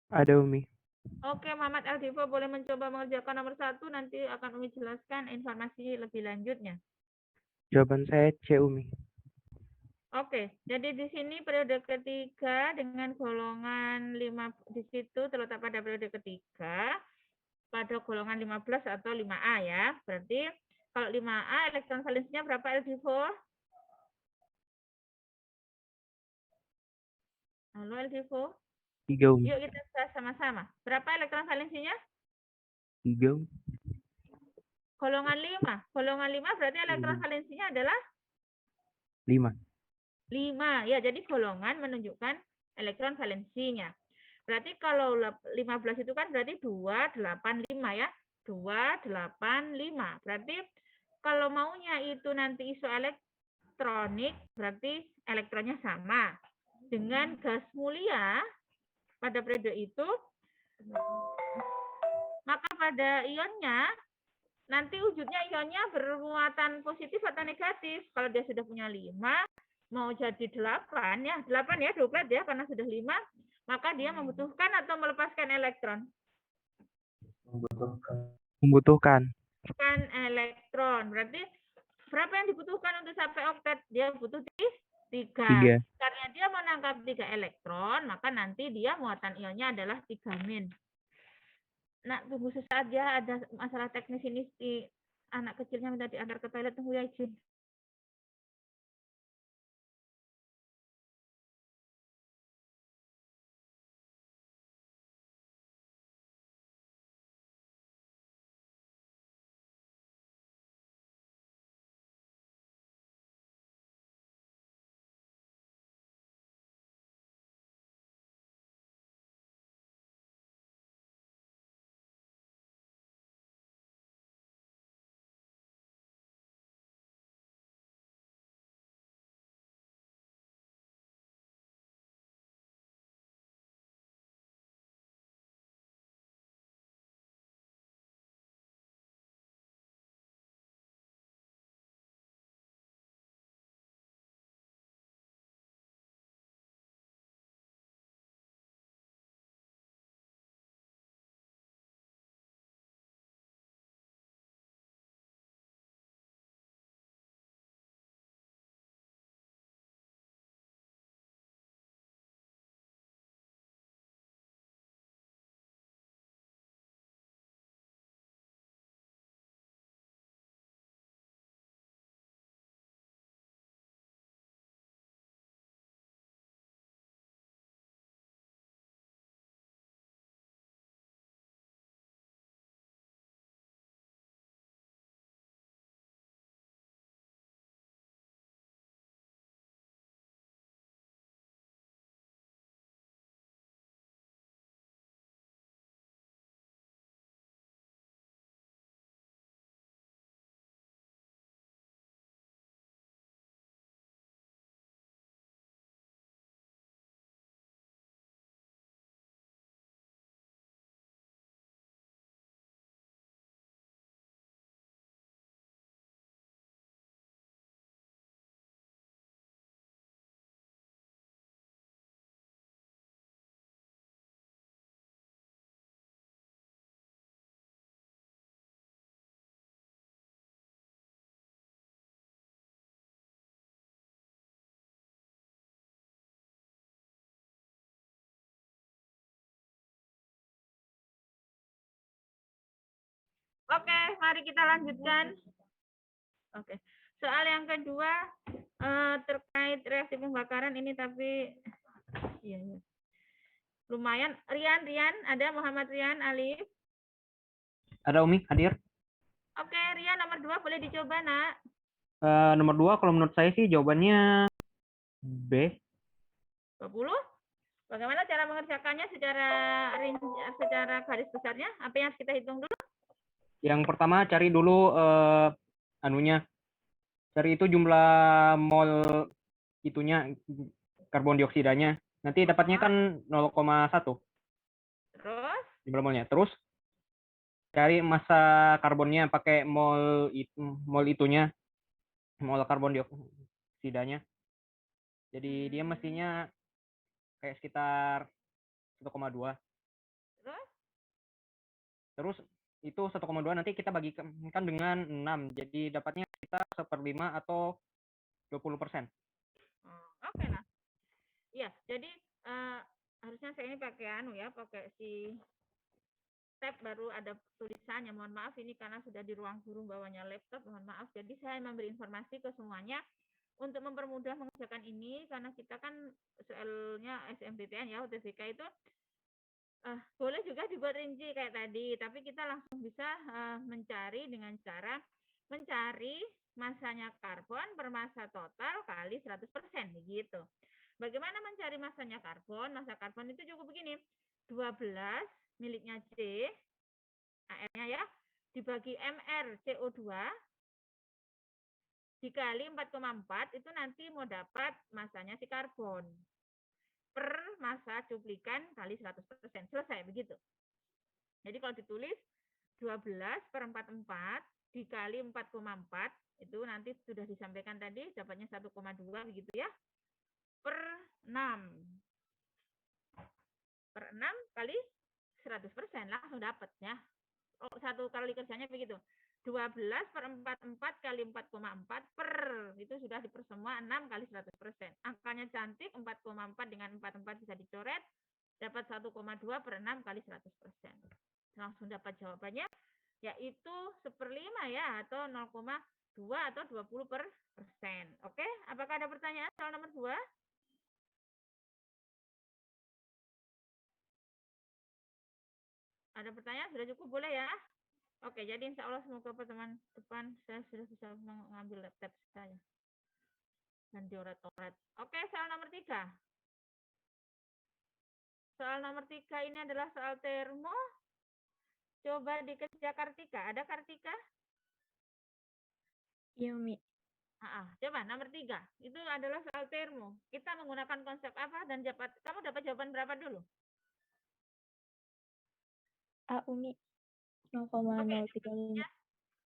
Ada Umi. Oke, Muhammad Aldivo boleh mencoba mengerjakan nomor 1, nanti akan Umi jelaskan informasi lebih lanjutnya. Jawaban saya C Umi. Oke, jadi di sini periode ketiga dengan golongan 5 di situ terletak pada periode ketiga pada golongan 15 atau 5A ya. Berarti kalau 5A elektron valensinya berapa Aldivo? Halo Aldivo. 3 Umi. Yuk kita bahas sama-sama. Berapa elektron valensinya? 3 Umi. Golongan 5. Golongan 5 berarti elektron valensinya adalah 5. 5. Ya, jadi golongan menunjukkan elektron valensinya. Berarti kalau 15 itu kan berarti 285 ya. 285. Berarti kalau maunya itu nanti isoelektronik, berarti elektronnya sama. Dengan gas mulia pada periode itu, maka pada ionnya nanti wujudnya ionnya bermuatan positif atau negatif. Kalau dia sudah punya 5, mau jadi 8 ya, 8 ya, doblet ya, karena sudah 5, maka dia membutuhkan atau melepaskan elektron? Membutuhkan. Kan elektron. Berarti berapa yang dibutuhkan untuk sampai oktet? Dia butuh 3. 3. Karena dia menangkap 3 elektron, maka nanti dia muatan ionnya adalah 3 min. Nah, tunggu sesaat ya, ada masalah teknis ini di anak kecilnya minta diantar ke toilet, tunggu ya izin. Oke, mari kita lanjutkan. Oke, soal yang kedua terkait reaksi pembakaran ini, tapi iya, iya. Lumayan. Rian, ada Muhammad Rian Alif. Ada Umi hadir. Oke, Rian nomor 2 boleh dicoba, Nak. Nomor 2 kalau menurut saya sih jawabannya B. 20. Bagaimana cara mengerjakannya secara garis besarnya? Apa yang harus kita hitung dulu? Yang pertama cari dulu anunya. Cari itu jumlah mol itunya karbon dioksidanya. Nanti dapatnya kan 0,1 Terus? jumlah molnya. Terus cari massa karbonnya pakai mol itunya, mol karbon dioksidanya. Jadi dia mestinya kayak sekitar 1,2. Terus itu 1,2 nanti kita bagikan dengan 6. Jadi dapatnya kita 1/5 atau 20%. Oke lah. Ya, jadi harusnya saya ini pakai si tab baru ada tulisannya. Mohon maaf ini karena sudah di ruang guru bawahnya laptop. Mohon maaf. Jadi saya memberi informasi ke semuanya untuk mempermudah mengerjakan ini karena kita kan soalnya SNMPTN ya, UTBK itu boleh juga dibuat rinci kayak tadi, tapi kita langsung bisa mencari dengan cara mencari masanya karbon per massa total kali 100%, begitu. Bagaimana mencari masanya karbon? Massa karbon itu cukup begini, 12 miliknya C, AR-nya ya, dibagi MR CO2, dikali 4,4, itu nanti mau dapat masanya si karbon. Per massa cuplikan kali 100%. Selesai, begitu. Jadi kalau ditulis 12 per 44 dikali 4,4, itu nanti sudah disampaikan tadi, dapatnya 1,2 begitu ya. Per 6. Per 6 kali 100% langsung dapat ya. Oh, satu kali kerjanya begitu. 12 per 44 kali 4,4 per, itu sudah diper semua 6 kali 100%. Angkanya cantik, 4,4 dengan 44 bisa dicoret, dapat 1,2 per 6 kali 100%. Langsung dapat jawabannya, yaitu 1/5 ya, atau 0,2 atau 20%. Oke, apakah ada pertanyaan soal nomor 2? Ada pertanyaan? Sudah cukup, boleh ya? Oke, jadi insya Allah semoga pertemuan depan saya sudah bisa mengambil laptop saya dan dioret-oret. Oke, soal nomor 3. Soal nomor 3 ini adalah soal termo. Coba dikerja Kartika. Ada Kartika? Iya, Mi. Coba nomor 3. Itu adalah soal termo. Kita menggunakan konsep apa dan kamu dapat jawaban berapa dulu? A, Umi. 0,035.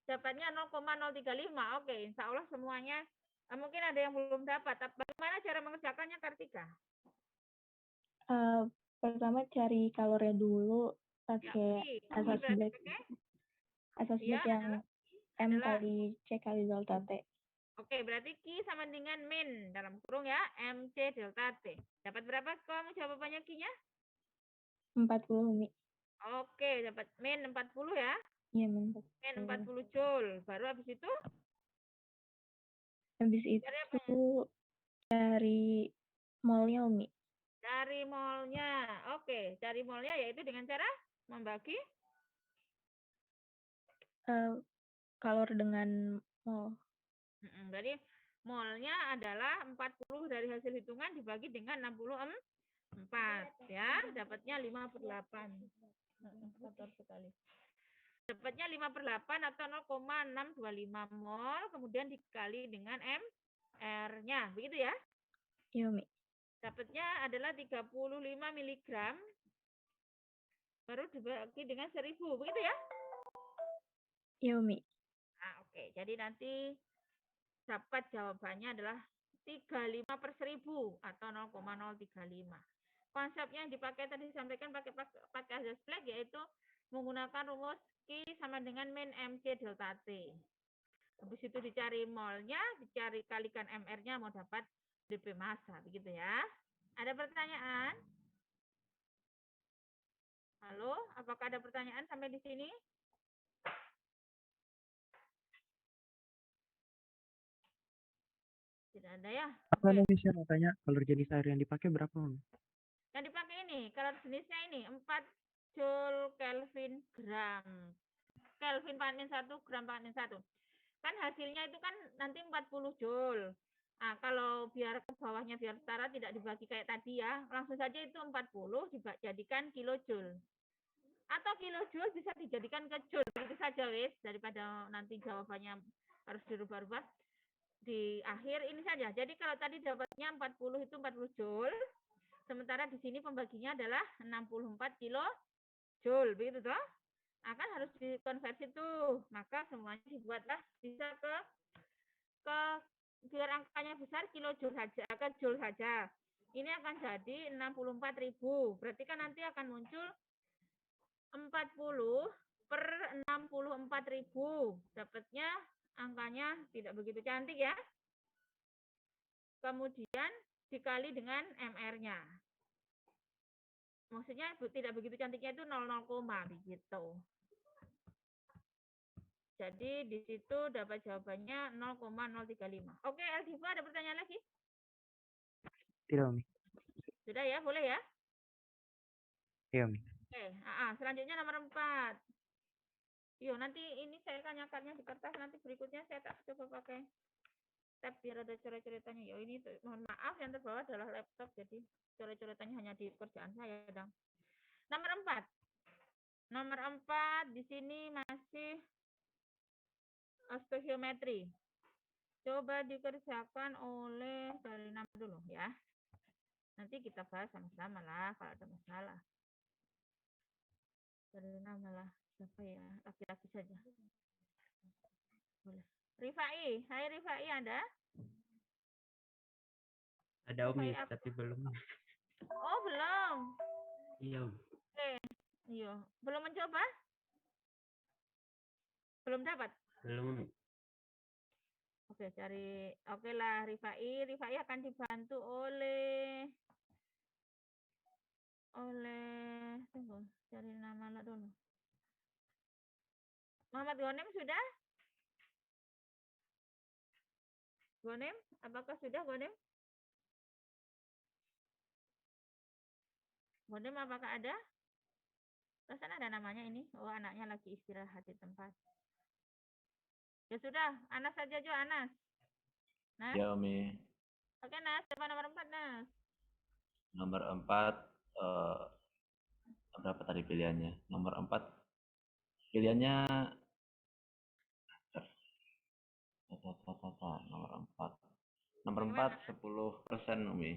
Dapatnya 0,035. Oke, insya Allah semuanya. Mungkin ada yang belum dapat. Bagaimana cara mengerjakannya, Kartika? Pertama cari kalornya dulu pakai asas black. Asas black yang M kali C kali delta T. Oke, berarti Q sama dengan min dalam kurung ya, MC delta T. Dapat berapa kamu jawabannya Q-nya? 40, Umi. Oke, dapat min 40 ya. Iya, min 40. Min 40 joule. Baru habis itu? Habis itu cari molnya, Umi. Cari molnya. Oke, cari molnya yaitu dengan cara membagi? Kalor dengan mol. Berarti molnya adalah 40 dari hasil hitungan dibagi dengan 64 ya, dapatnya 5/8. Kotor sekali. Dapatnya 5/8 atau 0,625 mol, kemudian dikali dengan MR-nya, begitu ya? Iya, Mi. Dapatnya adalah 35 mg, baru dibagi dengan 1000, begitu ya? Iya, Mi. Oke, jadi nanti dapat jawabannya adalah 35/1000 atau 0,035. Konsepnya yang dipakai tadi disampaikan pakai asas black, yaitu menggunakan rumus Q sama dengan min MC delta T. Habis itu dicari molnya, dicari kalikan MR-nya, mau dapat DP massa, begitu ya. Ada pertanyaan? Halo, apakah ada pertanyaan sampai di sini? Tidak ada ya? Kalau bisa tanya, kalori jenis air yang dipakai berapa? Yang dipakai ini, kalori jenisnya ini 4 Joule Kelvin gram. Kelvin pangkat 1, gram pangkat 1. Kan hasilnya itu kan nanti 40 Joule. Nah, kalau biar ke bawahnya biar setara tidak dibagi kayak tadi ya, langsung saja itu 40 dijadikan kilojoule. Atau kilojoule bisa dijadikan ke joule, begitu saja wis, daripada nanti jawabannya harus dirubah-rubah di akhir ini saja. Jadi kalau tadi dapatnya 40 itu 40 joule, sementara di sini pembaginya adalah 64 kilojoule, begitu toh? Akan harus dikonversi tuh, maka semuanya dibuatlah bisa ke biar angkanya besar kilojoule saja, ke joule saja. Ini akan jadi 64.000. Berarti kan nanti akan muncul 40 per 64.000. Dapatnya angkanya tidak begitu cantik ya. Kemudian dikali dengan MR-nya. Maksudnya tidak begitu cantiknya itu 00, begitu. Jadi di situ dapat jawabannya 0,035. Oke, Eldiva ada pertanyaan lagi? Tidak, Umi. Sudah ya, boleh ya? Iya, Umi. Oke, selanjutnya nomor 4. Yo, nanti ini saya akan nyakarnya di kertas, nanti berikutnya saya tak coba pakai tab biar ada coret-coretannya. Yo, ini tuh, mohon maaf yang terbawa adalah laptop, jadi coret-coretannya hanya di kerjaan saya, Dang. Nomor 4. Nomor 4 di sini masih stoichiometri. Coba dikerjakan oleh dari nama dulu ya. Nanti kita bahas sama-sama lah kalau ada masalah. Dari nama lah. Siapa ya? Laki-laki saja. Boleh. Rifai. Hai Rifai, ada? Ada, Umi, Rifai, tapi belum. oh, belum. Iya, Umi. Oke. Iya. Belum mencoba? Belum dapat? Belum, Umi. Oke, cari. Oke lah, Rifai. Rifai akan dibantu oleh tunggu, cari nama lah dulu. Muhammad Ghanem sudah? Ghanem, apakah sudah Ghanem? Ghanem apakah ada? Perasaan ada namanya ini. Oh, anaknya lagi istirahat di tempat. Ya sudah, Anas saja Jo, Anas. Nas? Ya, Umi. Oke, Nas. Siapa nomor 4, Nas? Nomor 4, berapa tadi pilihannya? Nomor 4, pilihannya nomor 4. Nomor 4, 10%, Umi.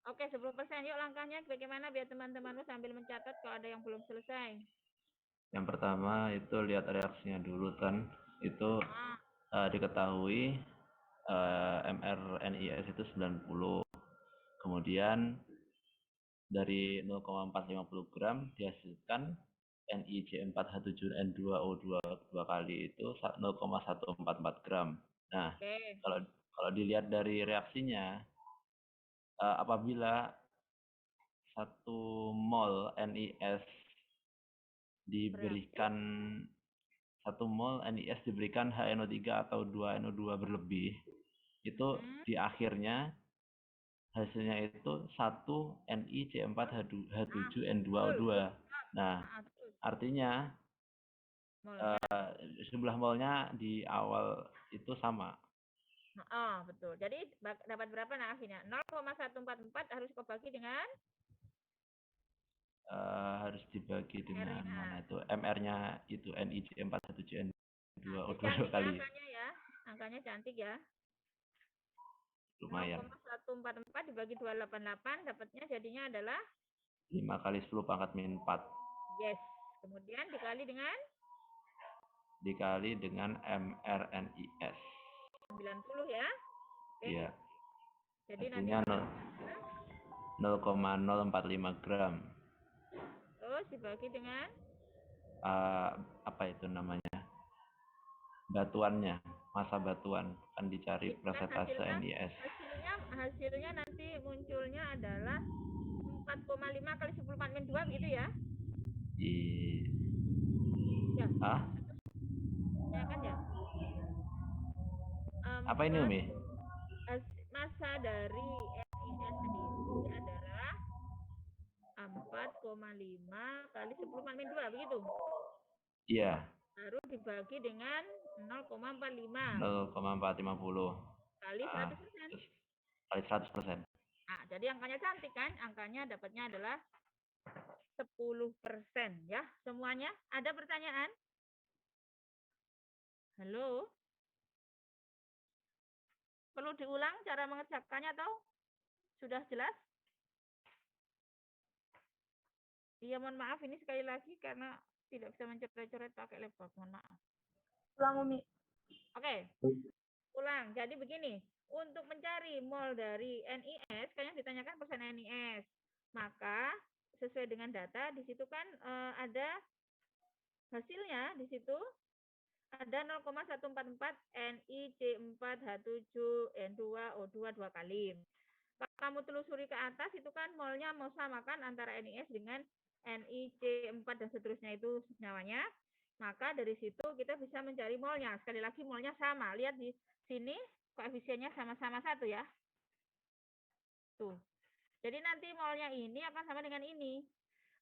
Oke, 10%. Yuk langkahnya bagaimana biar teman-temanmu sambil mencatat kalau ada yang belum selesai. Yang pertama itu lihat reaksinya dulu kan. Itu diketahui mRNIS itu 90. Kemudian dari 0,450 gram dihasilkan NiC4H7N2O2 dua kali itu 0,144 gram. Nah, Oke. kalau dilihat dari reaksinya, apabila 1 mol NiS diberikan 1 mol NiS diberikan HNO3 atau 2NO2 berlebih, itu di akhirnya hasilnya itu 1 NiC4H7N2O2. Nah, artinya jumlah molnya di awal itu sama. Oh, betul. Jadi dapat berapa nah akhirnya? 0,144 harus kau bagi dengan? Harus dibagi dengan mana itu? MR-nya itu NiC4H7N2O2 kali. Angkanya ya. Angkanya cantik ya. Lumayan. 0,144 dibagi 288 dapatnya jadinya adalah 5 kali 10 pangkat min 4. Yes. Kemudian dikali dengan? Dikali dengan mRNIS. 90 ya. Iya. Jadi artinya nanti 0,045 gram. Terus dibagi dengan? Apa itu namanya? Batuannya, masa batuan kan dicari persentase NiS. Hasilnya nanti munculnya adalah 4,5 kali 10 min 2 begitu ya? Ya. Ya kan ya? Apa ini Umi? Massa dari NiS sendiri adalah 4,5 kali 10 min 2 begitu? Iya. Baru dibagi dengan 0,45. 0,450 kali 100%. Kali 100%. Nah, jadi angkanya cantik kan? Angkanya dapatnya adalah 10% ya. Semuanya ada pertanyaan? Halo? Perlu diulang cara mengerjakannya atau sudah jelas? Iya, mohon maaf ini sekali lagi karena tidak bisa mencoret-coret pakai laptop. Mohon maaf. Ulang, Umi. Oke. Ulang. Jadi begini, untuk mencari mol dari NiS, kan yang ditanyakan persen NiS. Maka sesuai dengan data di situ kan ada hasilnya di situ ada 0,144 NiC4H7N2O2 dua kali. Kalau kamu telusuri ke atas itu kan molnya mau samakan antara NiS dengan NiC4 dan seterusnya itu senyawanya. Maka dari situ kita bisa mencari molnya. Sekali lagi molnya sama. Lihat di sini koefisiennya sama-sama 1 ya. Tuh. Jadi nanti molnya ini akan sama dengan ini.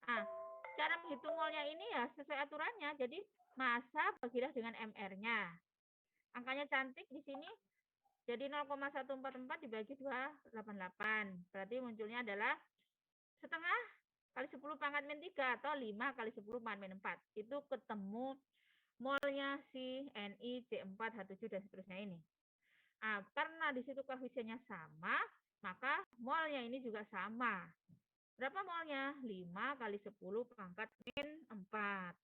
Nah, cara menghitung molnya ini ya sesuai aturannya. Jadi massa bagilah dengan MR-nya. Angkanya cantik di sini. Jadi 0,144 dibagi 288. Berarti munculnya adalah setengah kali 10 pangkat min 3 atau 5 kali 10 pangkat min 4. Itu ketemu molnya si NiC4H7 dan seterusnya ini. Nah, karena di situ koefisiennya sama, maka molnya ini juga sama. Berapa molnya? 5 kali 10 pangkat min 4.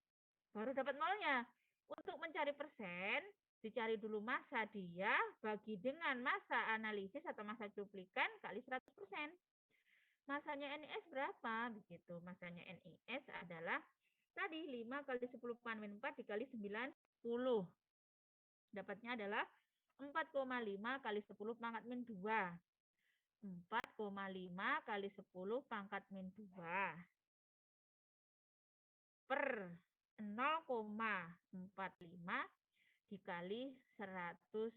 Baru dapat molnya. Untuk mencari persen, dicari dulu massa dia bagi dengan massa analisis atau massa cuplikan kali 100%. Massanya NiS berapa? Begitu. Massanya NiS adalah tadi 5 kali 10 pangkat min 4 dikali 90. Dapatnya adalah 4,5 kali 10 pangkat min 2. 4,5 kali 10 pangkat min 2 per 0,45 dikali 100%.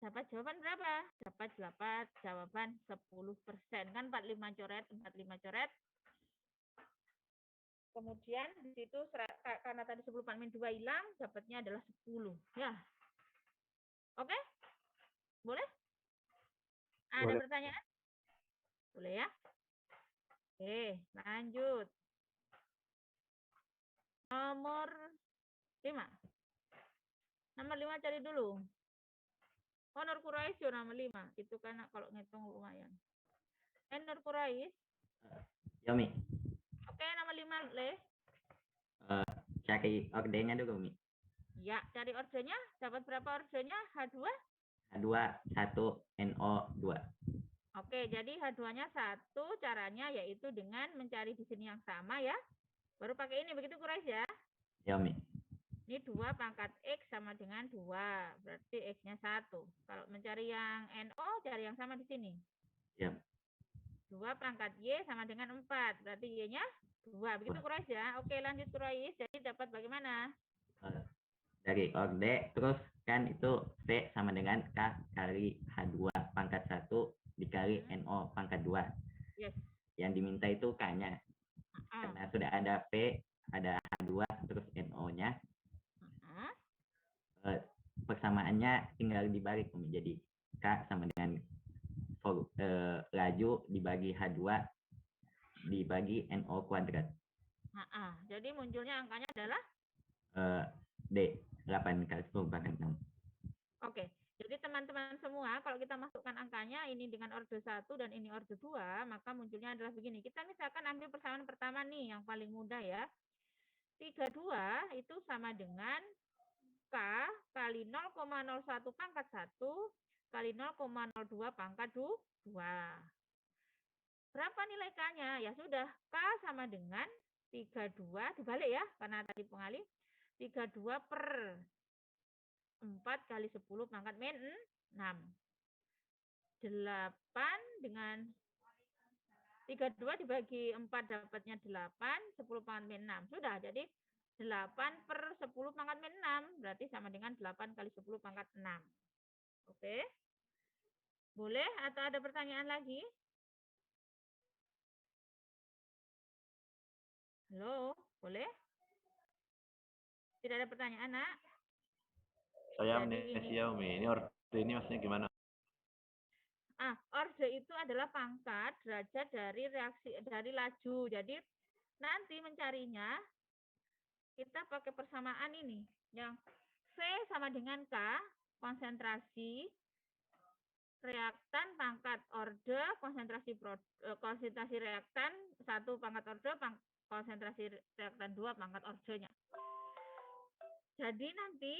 Dapat jawaban berapa? Dapat jawaban 10%. Kan 45 coret, 45 coret. Kemudian di situ karena tadi 10 pangkat min 2 hilang, dapatnya adalah 10. Ya. Oke? Boleh? Ada Boleh. pertanyaan? Boleh ya? Oke, lanjut. Nomor 5. Nomor 5 cari dulu. Honor Kurais yo nomor 5. Itu kan kalau ngitung lumayan. Honor Kurais. Ya, Mi. Oke, nomor 5, Le. Cari ordernya dulu, Mi. Ya, cari ordernya. Dapat berapa ordernya? H2? H2, 1, NO2. Oke, jadi H2-nya 1. Caranya yaitu dengan mencari di sini yang sama ya. Baru pakai ini, begitu Kurais ya? Ya, Mi. Ini 2 pangkat X sama dengan 2. Berarti X-nya 1. Kalau mencari yang NO, cari yang sama di sini. Ya. 2 pangkat Y sama dengan 4. Berarti Y-nya 2. Begitu Kurais ya? Oke, lanjut Kurais. Jadi dapat bagaimana? Dari order, terus kan itu V sama dengan K kali H2 pangkat 1 dikali NO pangkat 2. Yes. Yang diminta itu K-nya. Karena sudah ada P, ada H2, terus NO-nya. Persamaannya tinggal dibalik, jadi K sama dengan laju dibagi H2 dibagi NO kuadrat. Jadi munculnya angkanya adalah D, 8 kali 10 pangkat 6. Oke, jadi teman-teman semua, kalau kita masukkan angkanya ini dengan orde 1 dan ini orde 2, maka munculnya adalah begini. Kita misalkan ambil persamaan pertama nih, yang paling mudah ya. 32 itu sama dengan K kali 0,01 pangkat 1 kali 0,02 pangkat 2. Berapa nilai K-nya? Ya sudah, K sama dengan 32, dibalik ya, karena tadi pengalih. 32 per 4 kali 10 pangkat min 6. 8 dengan 32 dibagi 4 dapatnya 8, 10 pangkat min 6. Sudah, jadi 8 per 10 pangkat min 6. Berarti sama dengan 8 kali 10 pangkat 6. Oke. Boleh atau ada pertanyaan lagi? Halo, boleh? Tidak ada pertanyaan, Nak? Saya amnesia, Umi. Ini order ini maksudnya gimana? Orde itu adalah pangkat derajat dari reaksi dari laju. Jadi nanti mencarinya kita pakai persamaan ini. Yang V sama dengan K, konsentrasi reaktan pangkat orde, konsentrasi reaktan 1 pangkat orde, konsentrasi reaktan 2 pangkat ordenya. Jadi nanti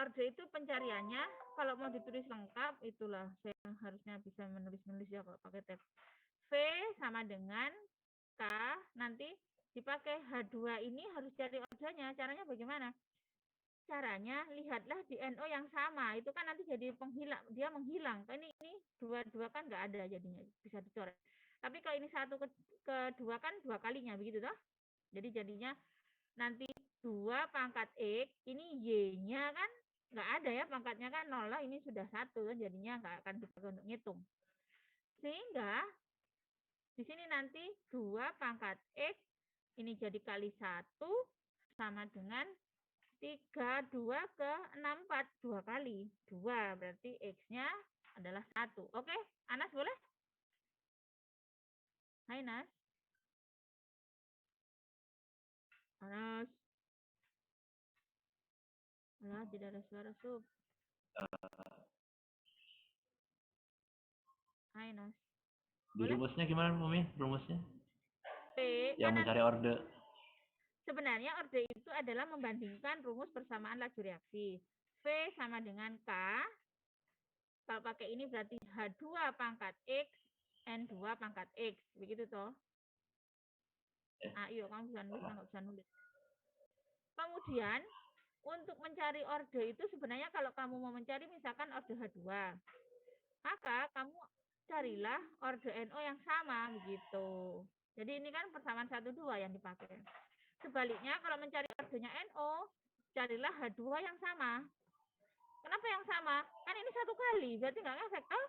orde itu pencariannya, kalau mau ditulis lengkap, itulah saya harusnya bisa menulis ya kalau pakai tab. V sama dengan K, nanti dipakai H2 ini harus cari ordernya. Caranya bagaimana? Caranya lihatlah di NO yang sama. Itu kan nanti jadi penghilang, dia menghilang. Ini dua kan nggak ada jadinya, bisa dicoret. Tapi kalau ini 1 ke 2 kan 2 kalinya begitu toh. Jadi jadinya nanti 2 pangkat X, ini Y-nya kan nggak ada ya, pangkatnya kan 0 lah, ini sudah 1, jadinya nggak akan dipakai untuk ngitung. Sehingga di sini nanti 2 pangkat X, ini jadi kali 1, sama dengan 32 ke 64, 2 kali. 2, berarti X-nya adalah 1. Oke, Anas boleh? Hai, Nas. Anas. Alah, tidak ada suara sub. Hai, Nas. Di rumusnya gimana, Mami? Rumusnya? P, Yang mencari orde. sebenarnya orde itu adalah membandingkan rumus persamaan laju reaksi. V sama dengan K. Kalau pakai ini berarti H2 pangkat X, N2 pangkat X. Begitu toh. Ayo, kamu bisa nulis, nggak bisa nulis. Kemudian, untuk mencari orde itu sebenarnya kalau kamu mau mencari misalkan orde H2, maka kamu carilah orde NO yang sama begitu. Jadi ini kan persamaan 1, 2 yang dipakai. Sebaliknya kalau mencari ordenya NO, carilah H2 yang sama. Kenapa yang sama? Kan ini 1 kali, berarti nggak ngefek toh?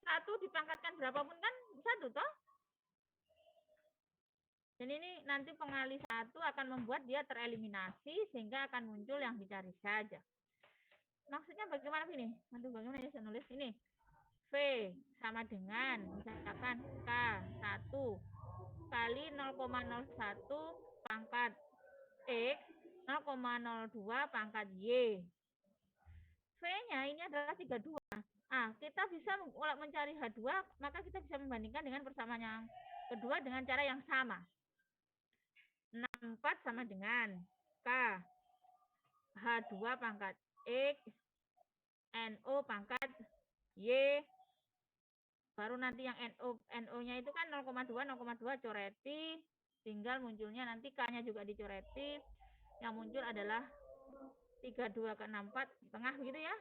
1 dipangkatkan berapapun kan 1 toh? Dan ini nanti pengali 1 akan membuat dia tereliminasi sehingga akan muncul yang dicari saja. Maksudnya bagaimana ini? Aduh, bagaimana ya saya nulis ini? V sama dengan misalkan K1 kali 0,01 pangkat X 0,02 pangkat Y. V-nya ini adalah 32. Kita bisa mencari H2, maka kita bisa membandingkan dengan persamaan yang kedua dengan cara yang sama. 64 sama dengan K H2 pangkat X NO pangkat Y. Baru nanti yang NO-nya itu kan 0,2 coreti, tinggal munculnya nanti K-nya juga dicoreti. Yang muncul adalah 32 ke 64 setengah begitu ya.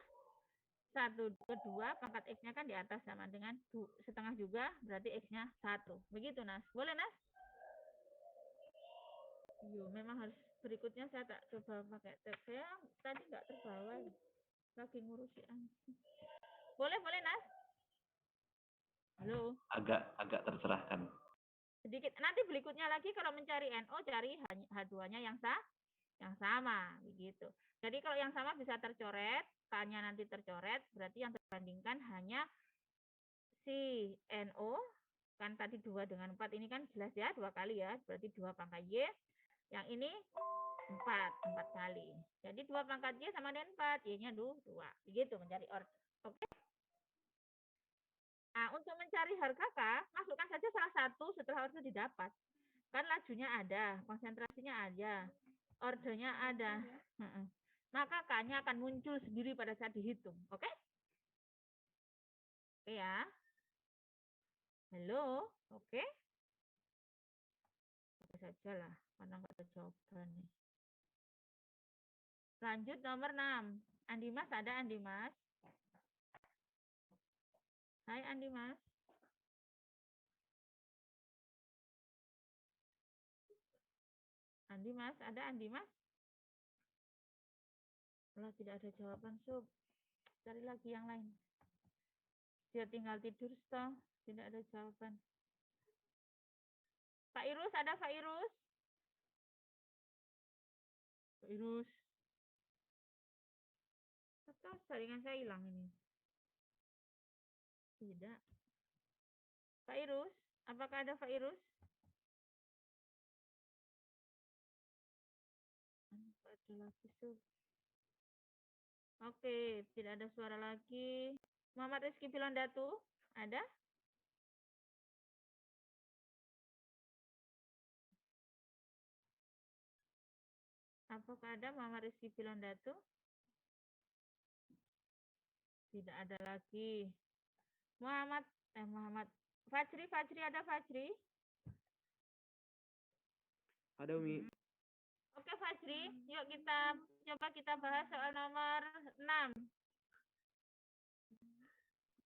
1 ke 2 pangkat X-nya kan di atas sama dengan setengah juga, berarti X-nya 1. Begitu, Nas. Boleh, Nas? Memang harus berikutnya saya tak coba pakai teks. Saya tadi nggak terbawa. Lagi ngurusi. Boleh, Nas? Halo. Agak tercerahkan. Sedikit. Nanti berikutnya lagi kalau mencari NO, cari H2-nya yang sama, begitu. Jadi kalau yang sama bisa tercoret, K-nya nanti tercoret, berarti yang terbandingkan hanya si NO, kan tadi 2 dengan 4, ini kan jelas ya, 2 kali ya, berarti 2 pangkat Y. Yang ini 4 kali. Jadi 2 pangkat Y sama dengan 4, Y-nya 2. Begitu mencari order. Oke? Nah, untuk mencari harga K, masukkan saja salah satu setelah order didapat. Kan lajunya ada, konsentrasinya ada, ordernya ada. Maka K-nya akan muncul sendiri pada saat dihitung. Oke? Oke ya. Halo? Oke? Oke saja lah, karena nggak ada jawaban nih. Lanjut nomor 6. Andi Mas, ada Andi Mas? Hai Andi Mas. Andi Mas, ada Andi Mas? Kalau tidak ada jawaban, Sub. Cari lagi yang lain. Dia tinggal tidur, toh. Tidak ada jawaban. Pak Irus, ada Pak Irus? Pak Irus. Atau jaringan saya hilang ini? Tidak. Pak Irus, apakah ada Pak Irus? Ada lagi, Sub. Oke, tidak ada suara lagi. Muhammad Rizky Pilondatu, ada? Apakah ada Muhammad Rizky Pilondatu? Tidak ada lagi. Muhammad Fajri, ada Fajri? Ada Umi. Oke Fajri, yuk kita bahas soal nomor 6.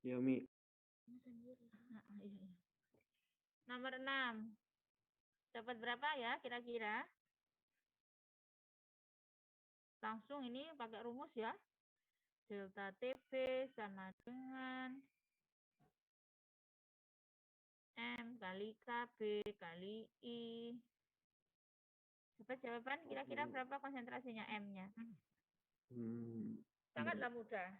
Ya Umi. Nomor 6. Dapat berapa ya kira-kira? Langsung ini pakai rumus ya. Delta TB sama dengan M kali KB kali I. Dapat jawaban kira-kira berapa konsentrasinya M-nya? Sangatlah mudah.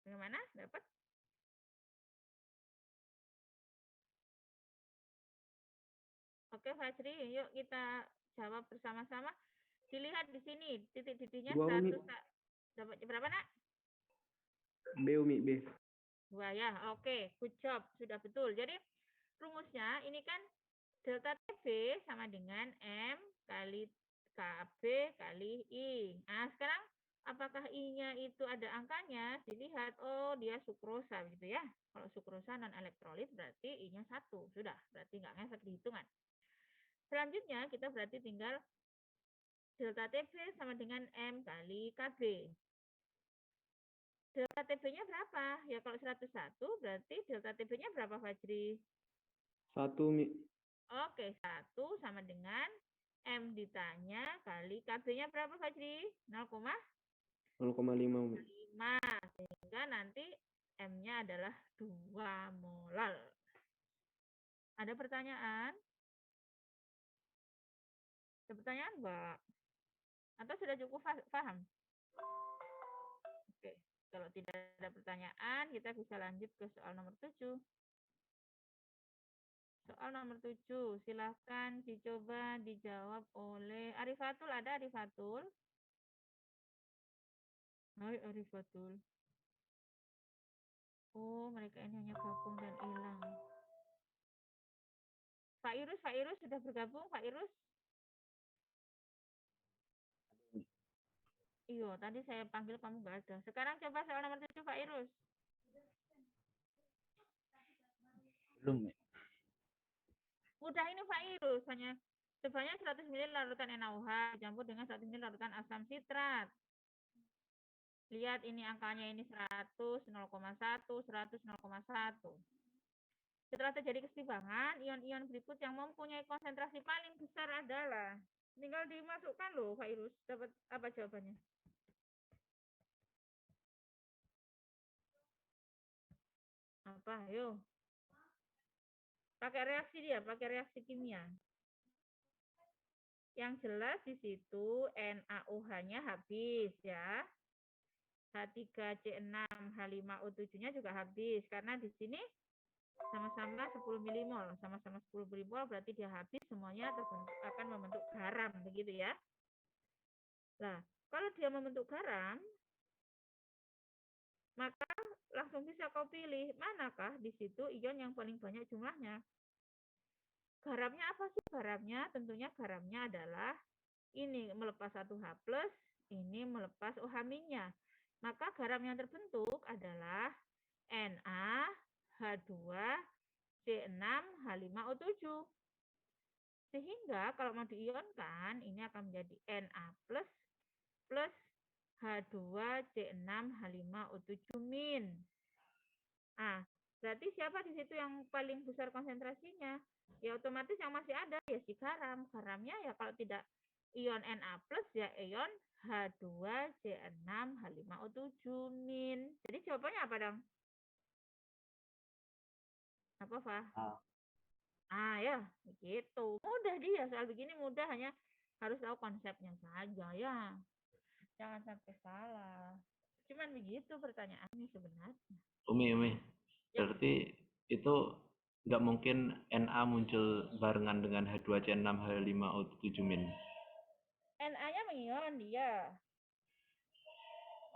Bagaimana? Dapat? Oke Fajri, yuk kita jawab bersama-sama. Dilihat di sini, titik-titiknya 100. Dapat berapa nak? B Umi, B. 2 ya, oke, good job, sudah betul. Jadi rumusnya ini kan delta TB sama dengan M kali KB kali I. Nah sekarang apakah I-nya itu ada angkanya? Dilihat, oh dia sukrosa gitu ya. Kalau sukrosa non elektrolit berarti I-nya 1. Sudah, berarti nggak ngefek di hitungan. Selanjutnya kita berarti tinggal delta TB sama dengan M kali KB. Delta TB-nya berapa? Ya kalau 101 berarti delta TB-nya berapa Fajri? 1 Umi. Oke, 1 sama dengan M ditanya kali KB-nya berapa Fajri? 0,5 Umi. Sehingga nanti M-nya adalah 2 molar. Ada pertanyaan? Ada pertanyaan enggak? Atau sudah cukup paham? Oke, kalau tidak ada pertanyaan, kita bisa lanjut ke soal nomor 7. Soal nomor 7, silahkan dicoba dijawab oleh Arifatul. Ada Arifatul? Hai Arifatul. Oh, mereka ini hanya gabung dan hilang. Pak Irus sudah bergabung, Pak Irus? Iya, tadi saya panggil kamu nggak ada. Sekarang coba soal nomor 7, Pak Irus. Belum. Mudah ini Pak Irus, hanya sebanyak 100 ml larutan NaOH dicampur dengan 100 ml larutan asam sitrat. Lihat ini angkanya ini 100, 0,1, 100, 0,1. Setelah terjadi keseimbangan, ion-ion berikut yang mempunyai konsentrasi paling besar adalah, tinggal dimasukkan loh Pak Irus. Dapat apa jawabannya? Apa? Ayo. Pakai reaksi dia, pakai reaksi kimia. Yang jelas di situ NaOH-nya habis ya. H3C6H5O7-nya juga habis karena di sini sama-sama 10 milimol, sama-sama 10 milimol berarti dia habis semuanya akan membentuk garam begitu ya. Nah, kalau dia membentuk garam maka langsung bisa kau pilih manakah di situ ion yang paling banyak jumlahnya. Garamnya apa sih garamnya? Tentunya garamnya adalah ini melepas 1H+, ini melepas OH-nya. Maka garam yang terbentuk adalah NaH2C6H5O7. Sehingga kalau mau diionkan, ini akan menjadi Na plus H2C6H5O7-. Nah, berarti siapa di situ yang paling besar konsentrasinya? Ya otomatis yang masih ada ya si garam. Garamnya ya kalau tidak ion Na plus ya ion H2C6H5O7-. Jadi jawabannya apa dong? Apa, Fah? Ya, begitu. Mudah dia, soal begini mudah, hanya harus tahu konsepnya saja ya. Jangan sampai salah. Cuman begitu pertanyaannya sebenarnya. Umi. Berarti itu nggak mungkin Na muncul barengan dengan H2C6H5O7 min. Na-nya mengion dia.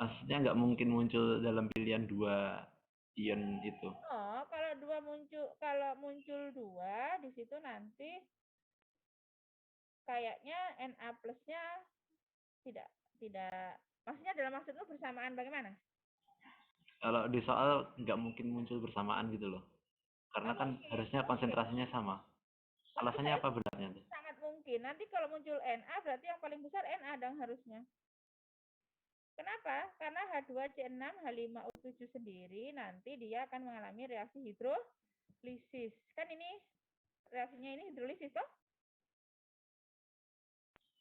Maksudnya nggak mungkin muncul dalam pilihan 2 ion itu. Oh, kalau muncul 2 di situ nanti kayaknya Na plusnya tidak maksudnya dalam maksudmu bersamaan bagaimana? Kalau di soal nggak mungkin muncul bersamaan gitu loh. Karena kan harusnya konsentrasinya sama. Alasannya apa benarnya tuh? Sangat mungkin. Nanti kalau muncul Na berarti yang paling besar Na dong harusnya. Kenapa? Karena H2C6, H5O7 sendiri nanti dia akan mengalami reaksi hidrolisis. Kan ini reaksinya ini hidrolisis toh?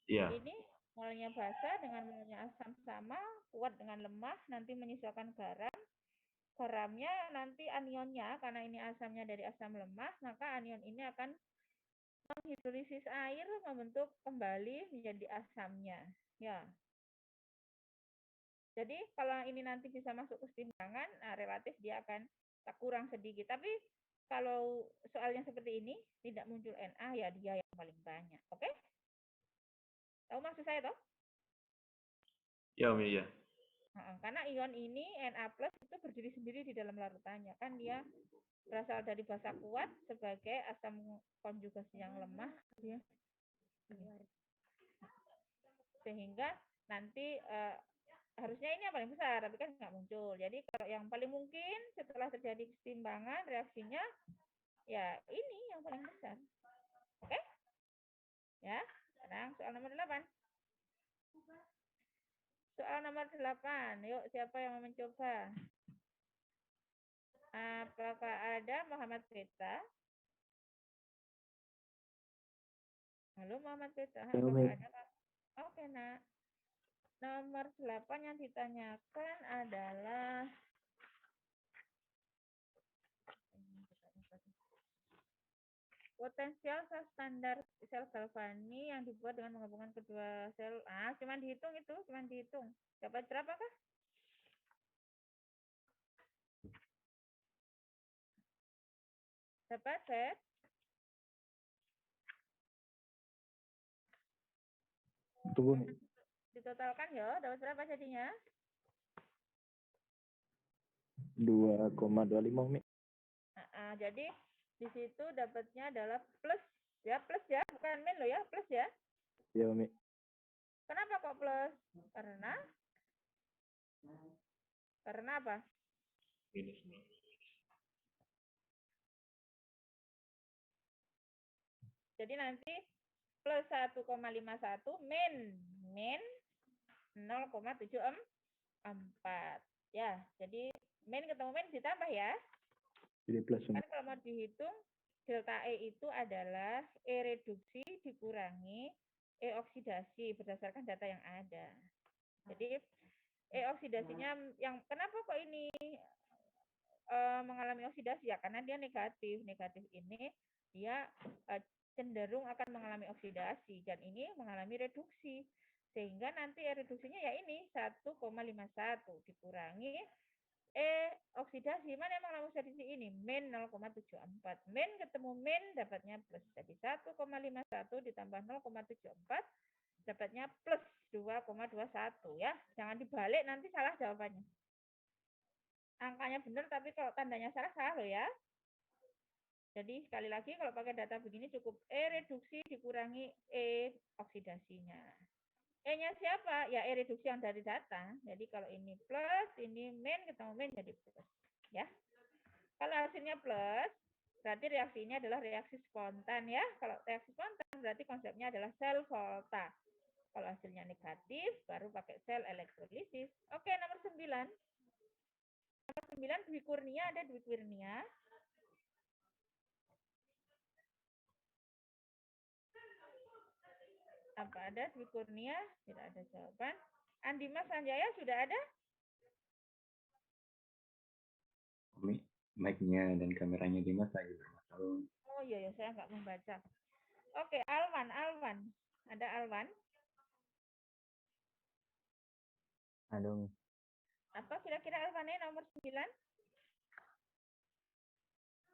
Iya. Ini molnya basa dengan molnya asam sama, kuat dengan lemah, nanti menyesuaikan garam. Garamnya nanti anionnya, karena ini asamnya dari asam lemah, maka anion ini akan menghidrolisis air, membentuk kembali menjadi asamnya. Ya. Jadi kalau ini nanti bisa masuk ke keseimbangan, nah relatif dia akan kurang sedikit. Tapi kalau soalnya seperti ini, tidak muncul Na, ya dia yang paling banyak. Oke? Tahu maksud saya toh? Ya, Umi, ya. Karena ion ini Na+ itu berdiri sendiri di dalam larutannya. Kan dia berasal dari basa kuat sebagai asam konjugasi yang lemah. Ya. Sehingga nanti harusnya ini yang paling besar, tapi kan nggak muncul. Jadi kalau yang paling mungkin setelah terjadi keseimbangan, reaksinya ya ini yang paling besar. Oke? Ya, sekarang soal nomor 8. Soal nomor 8. Yuk, siapa yang mau mencoba? Apakah ada Muhammad Peta? Halo Muhammad Peta. Apakah ada? Oke, nak. Nomor 8 yang ditanyakan adalah potensial sel standar sel galvani yang dibuat dengan menggabungkan kedua sel. Cuman dihitung itu, cuman dihitung. Dapat berapa kah? Dapat, Set? Tunggu. Ditotalkan ya, dapat berapa jadinya? 2,25 Umi. Jadi di situ dapatnya adalah plus ya, bukan min loh ya, plus ya. Ya Umi. Kenapa kok plus? Karena apa? Minus. Jadi nanti plus 1,51 min 0,74. Ya, jadi min ketemu min ditambah ya. Jadi plus Umi. Kan kalau mau dihitung, delta E itu adalah E reduksi dikurangi E oksidasi berdasarkan data yang ada. Jadi E oksidasinya yang kenapa kok ini mengalami oksidasi ya? Karena dia negatif. Negatif ini dia cenderung akan mengalami oksidasi dan ini mengalami reduksi. Sehingga nanti reduksinya ya ini 1,51 dikurangi oksidasi. Mana yang mengalami oksidasi ini? Min 0,74. Min ketemu min dapatnya plus. Jadi 1,51 ditambah 0,74 dapatnya plus 2,21 ya. Jangan dibalik nanti salah jawabannya. Angkanya benar tapi kalau tandanya salah loh ya. Jadi sekali lagi kalau pakai data begini cukup E reduksi dikurangi E oksidasinya. E-nya siapa? Ya E reduksi yang dari data. Jadi kalau ini plus, ini min, ketemu min jadi plus. Ya. Kalau hasilnya plus, berarti reaksinya adalah reaksi spontan ya. Kalau reaksi spontan berarti konsepnya adalah sel volta. Kalau hasilnya negatif, baru pakai sel elektrolisis. Oke, nomor 9. Nomor 9 Dwi Kurnia, ada Dwi Kurnia. Apa ada Dwi Kurnia? Tidak ada jawaban. Andima Sanjaya sudah ada? Mic-nya dan kameranya Dimas lagi bermasalah. Oh iya, saya nggak membaca. Oke, Alwan. Ada Alwan? Aduh. Apa kira-kira Alwannya nomor 9?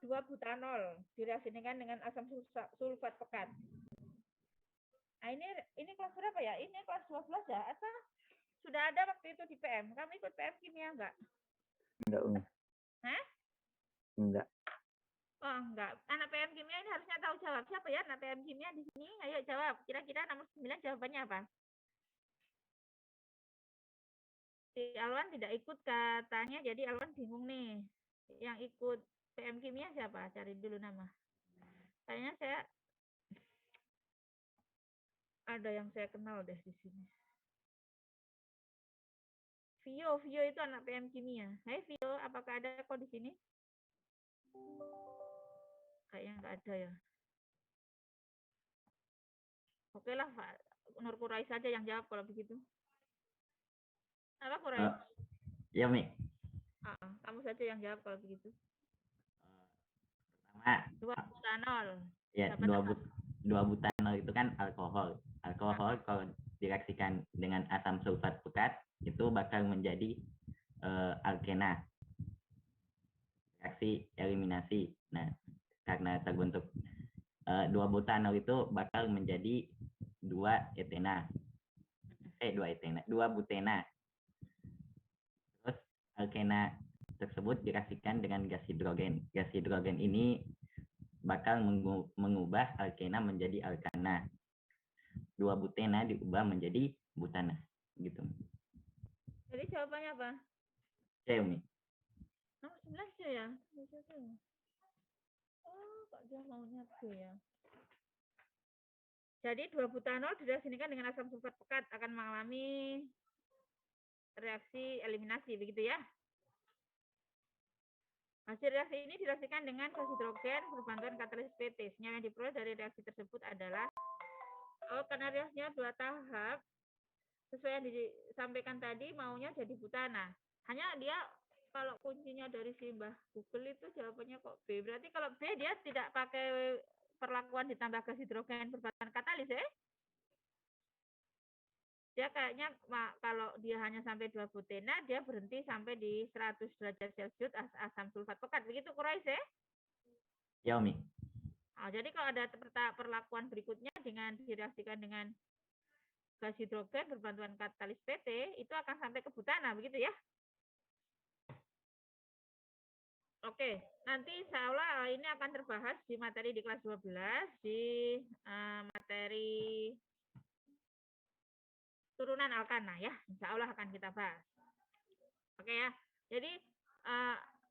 2-butanol direaksikan dengan asam sulfat pekat. Nah, ini kelas berapa ya? Ini kelas 12 ya? Atau sudah ada waktu itu di PM? Kamu ikut PM kimia enggak? Enggak, Umi. Hah? Enggak. Oh, enggak. Anak PM kimia ini harusnya tahu jawab. Siapa ya anak PM kimia di sini? Ayo jawab. Kira-kira nomor 9 jawabannya apa? si Alwan tidak ikut katanya, jadi Alwan bingung nih. Yang ikut PM kimia siapa? Cari dulu nama. Kayaknya saya ada yang saya kenal deh di sini. Vio itu anak PM kimia. Hai Vio, apakah ada kok di sini? Kayaknya nggak ada ya. Oke lah, Pak. Nur Kurais saja yang jawab kalau begitu. Apa Kurais? Ya, Mi. Kamu saja yang jawab kalau begitu. Pertama, 2 butanol. ya, Dapat 2 butanol itu kan alkohol. Alkohol kalau direaksikan dengan asam sulfat pekat itu bakal menjadi alkena. Reaksi eliminasi. Nah, karena terbentuk 2 butanol itu bakal menjadi 2 butena. Terus alkena tersebut direaksikan dengan gas hidrogen. Gas hidrogen ini bakal mengubah alkena menjadi alkana. 2 butena diubah menjadi butana, gitu. Jadi jawabannya apa? C, Umi. Nomor 11 ya? Oh, kok dia maunya B ya? Jadi 2 butanol direaksikan dengan asam sulfat pekat akan mengalami reaksi eliminasi, begitu ya? Hasil reaksi ini direaksikan dengan gas hidrogen berbantuan katalis PT. Senyawa yang diperoleh dari reaksi tersebut adalah, karena reaksinya 2 tahap, sesuai yang disampaikan tadi, maunya jadi butana. Hanya dia, kalau kuncinya dari si Mbah Google itu jawabannya kok B. Berarti kalau B dia tidak pakai perlakuan ditambah gas hidrogen berbantuan katalis ya? Dia kayaknya kalau dia hanya sampai 2 butena, dia berhenti sampai di 100 derajat Celcius asam sulfat pekat. Begitu Kurais ya? Ya, Umi. Jadi kalau ada perlakuan berikutnya dengan direaksikan dengan gas hidrogen berbantuan katalis PT, itu akan sampai ke butana, begitu ya? Oke, nanti insya Allah ini akan terbahas di materi di kelas 12, di materi turunan alkana ya. Insya Allah akan kita bahas. Oke ya, jadi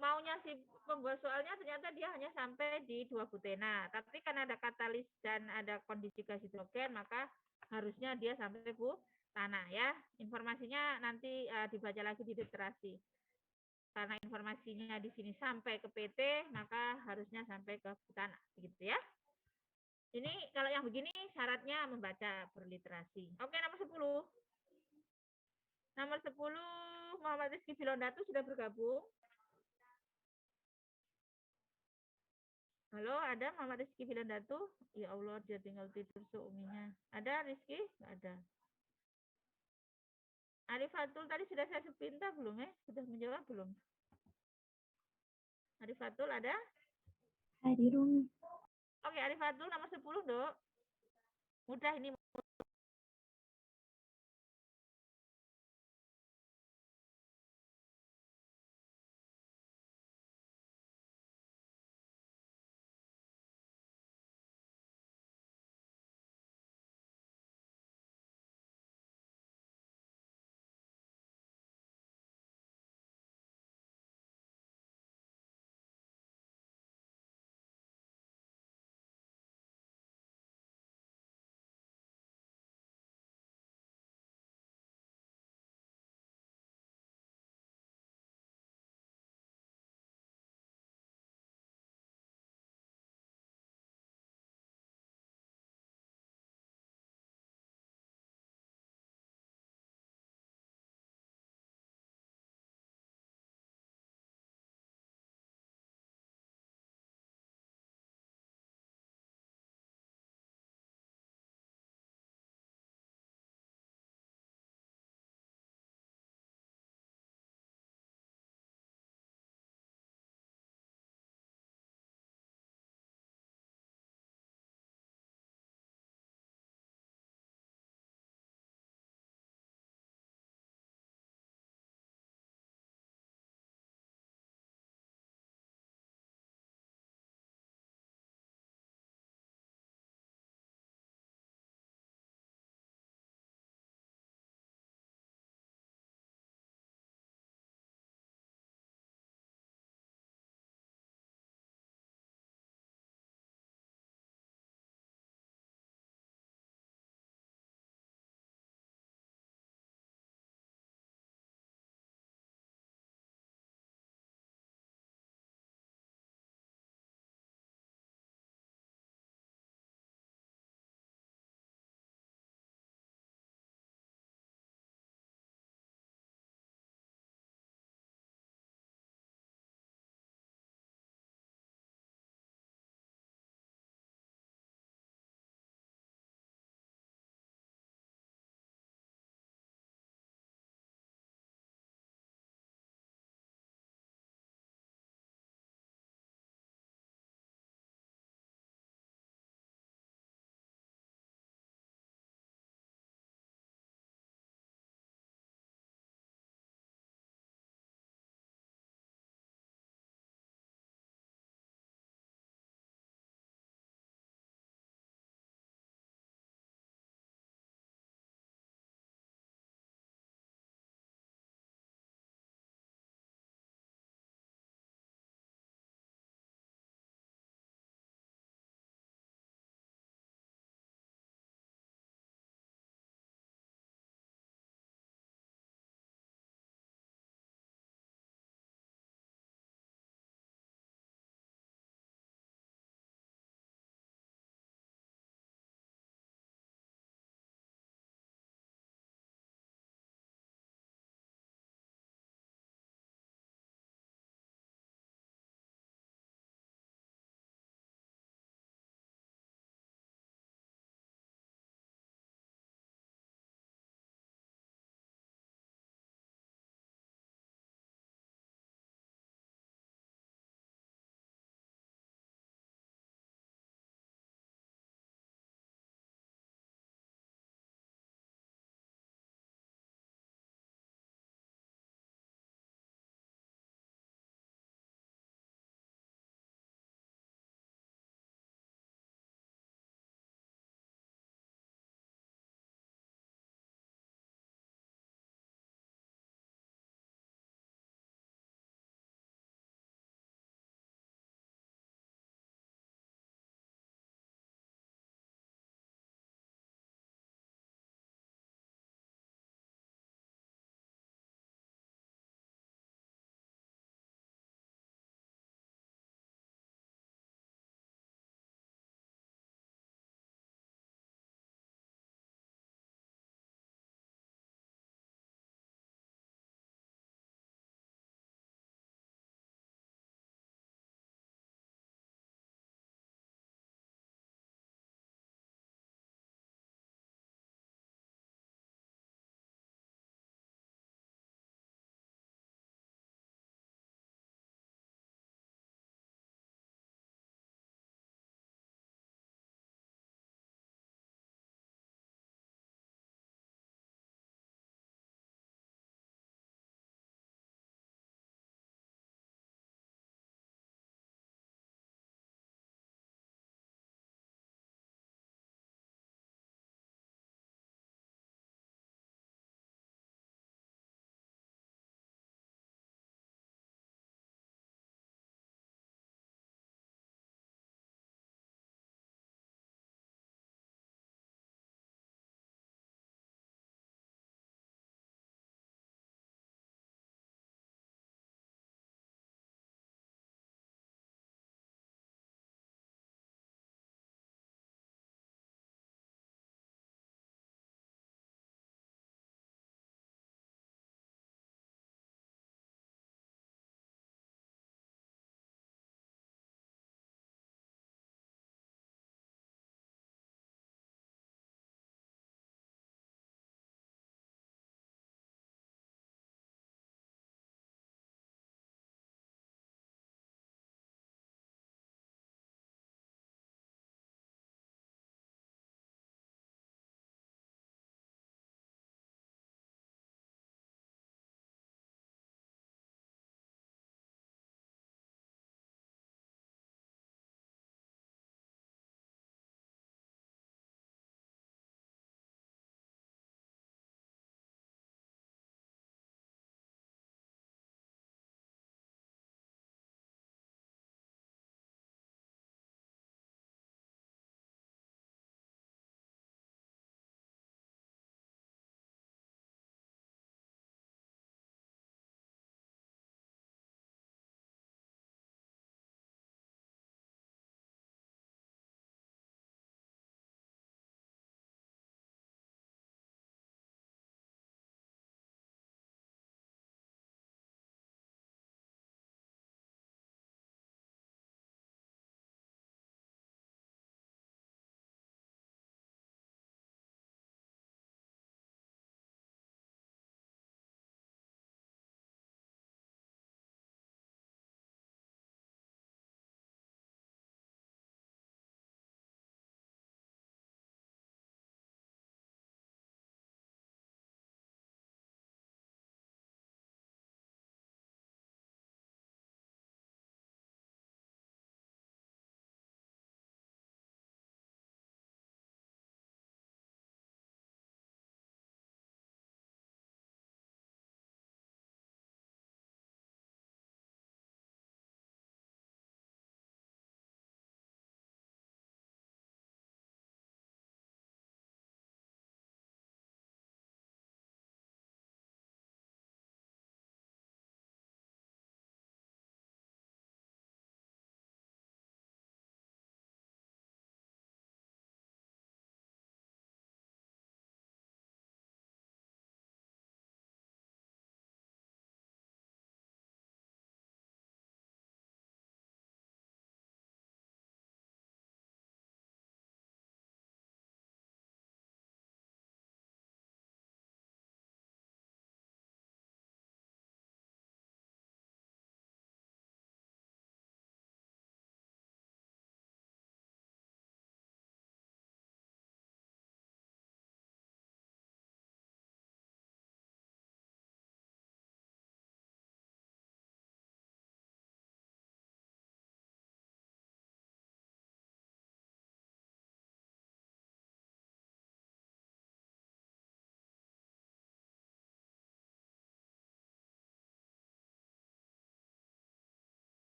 maunya si pembuat soalnya ternyata dia hanya sampai di 2 butena. Tapi karena ada katalis dan ada kondisi gas hidrogen, maka harusnya dia sampai butana ya. Informasinya nanti dibaca lagi di literasi. Karena informasinya di sini sampai ke PT, maka harusnya sampai ke butana, begitu ya. Ini kalau yang begini syaratnya membaca berliterasi. Oke, nomor 10. Nomor 10, Muhammad Rizky Bilondatu sudah bergabung. Halo, ada Muhammad Rizky Bilondatu? Ya Allah, dia tinggal tidur seuminya. Ada Rizky? Nggak ada. Arifatul tadi sudah saya sepinta belum ya? Sudah menjawab belum? Arifatul ada? Hadir, Umi. Oke, Arifatul nomor 10, Dok. Mudah ini.